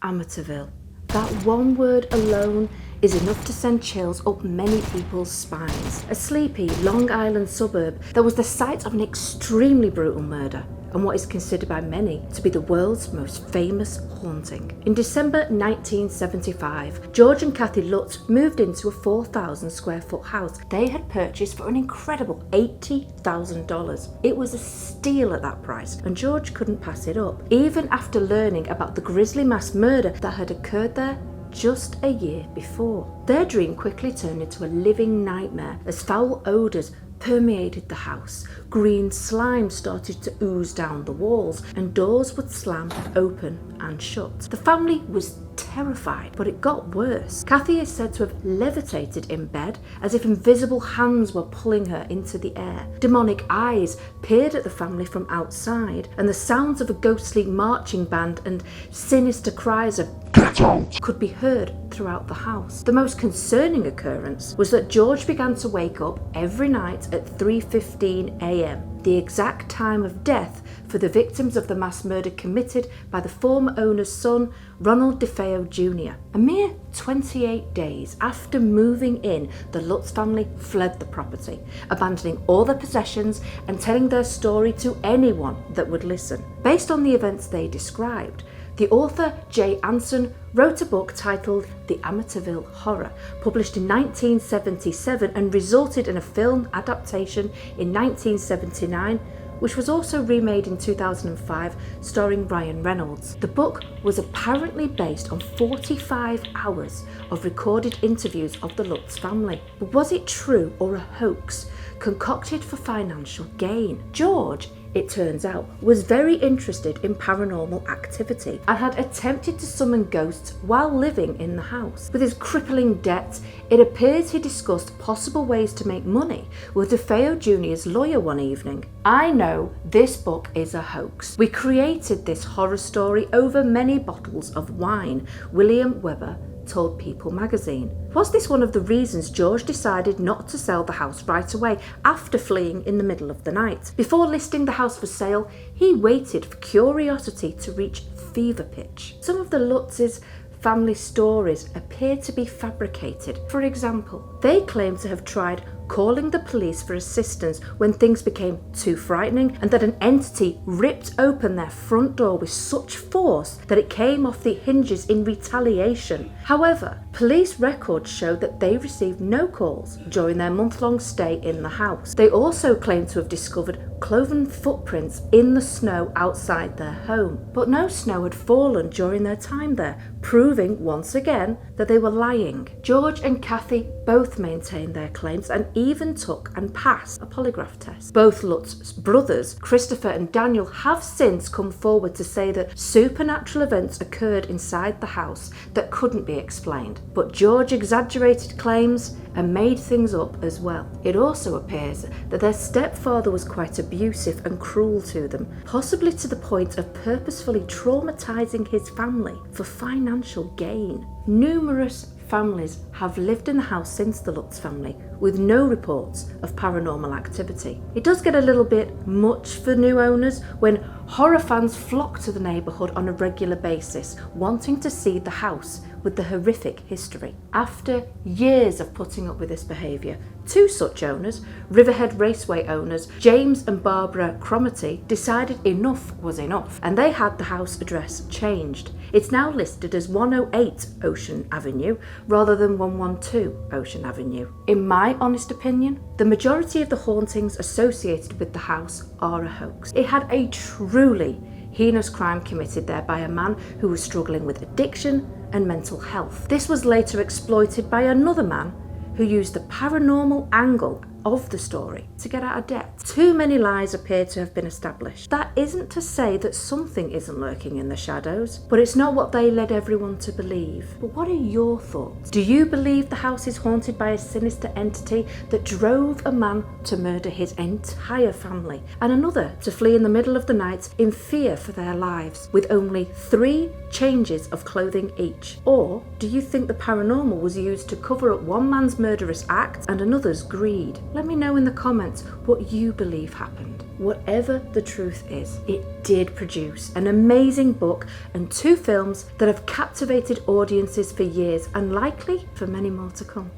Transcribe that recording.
Amityville. That one word alone is enough to send chills up many people's spines. A sleepy Long Island suburb that was the site of an extremely brutal murder and what is considered by many to be the world's most famous haunting. In December 1975, George and Kathy Lutz moved into a 4,000 square foot house they had purchased for an incredible $80,000. It was a steal at that price, and George couldn't pass it up, even after learning about the grisly mass murder that had occurred there just a year before. Their dream quickly turned into a living nightmare as foul odours permeated the house. Green slime started to ooze down the walls, and doors would slam open and shut. The family was terrified, but it got worse. Kathy is said to have levitated in bed as if invisible hands were pulling her into the air. Demonic eyes peered at the family from outside, and the sounds of a ghostly marching band and sinister cries of "Get out!" could be heard throughout the house. The most concerning occurrence was that George began to wake up every night at 3:15 a.m, the exact time of death for the victims of the mass murder committed by the former owner's son, Ronald DeFeo Jr. A mere 28 days after moving in, the Lutz family fled the property, abandoning all their possessions and telling their story to anyone that would listen. Based on the events they described, the author Jay Anson wrote a book titled The Amityville Horror, published in 1977 and resulted in a film adaptation in 1979, which was also remade in 2005, starring Ryan Reynolds. The book was apparently based on 45 hours of recorded interviews of the Lutz family. But was it true or a hoax concocted for financial gain? George, it turns out, was very interested in paranormal activity and had attempted to summon ghosts while living in the house. With his crippling debt, it appears he discussed possible ways to make money with DeFeo Jr.'s lawyer one evening. I know this book is a hoax. We created this horror story over many bottles of wine, William Weber told People magazine. Was this one of the reasons George decided not to sell the house right away after fleeing in the middle of the night? Before listing the house for sale, he waited for curiosity to reach fever pitch. Some of the Lutz's family stories appear to be fabricated. For example, they claim to have tried calling the police for assistance when things became too frightening, and that an entity ripped open their front door with such force that it came off the hinges in retaliation. However, police records show that they received no calls during their month-long stay in the house. They also claim to have discovered cloven footprints in the snow outside their home, but no snow had fallen during their time there, proving once again that they were lying. George and Kathy both maintained their claims and even took and passed a polygraph test. Both Lutz's brothers, Christopher and Daniel, have since come forward to say that supernatural events occurred inside the house that couldn't be explained, but George exaggerated claims and made things up as well. It also appears that their stepfather was quite abusive and cruel to them, possibly to the point of purposefully traumatizing his family for financial gain. Numerous families have lived in the house since the Lutz family, with no reports of paranormal activity. It does get a little bit much for new owners when horror fans flock to the neighbourhood on a regular basis, wanting to see the house with the horrific history. After years of putting up with this behaviour, two such owners, Riverhead Raceway owners James and Barbara Cromarty, decided enough was enough, and they had the house address changed. It's now listed as 108 Ocean Avenue rather than 112 Ocean Avenue. In my honest opinion, the majority of the hauntings associated with the house are a hoax. It had a truly heinous crime committed there by a man who was struggling with addiction and mental health. This was later exploited by another man who used the paranormal angle of the story to get out of debt. Too many lies appear to have been established. That isn't to say that something isn't lurking in the shadows, but it's not what they led everyone to believe. But what are your thoughts? Do you believe the house is haunted by a sinister entity that drove a man to murder his entire family and another to flee in the middle of the night in fear for their lives, with only 3 changes of clothing each? Or do you think the paranormal was used to cover up one man's murderous act and another's greed? Let me know in the comments what you believe happened. whatever the truth is, it did produce an amazing book and 2 films that have captivated audiences for years and likely for many more to come.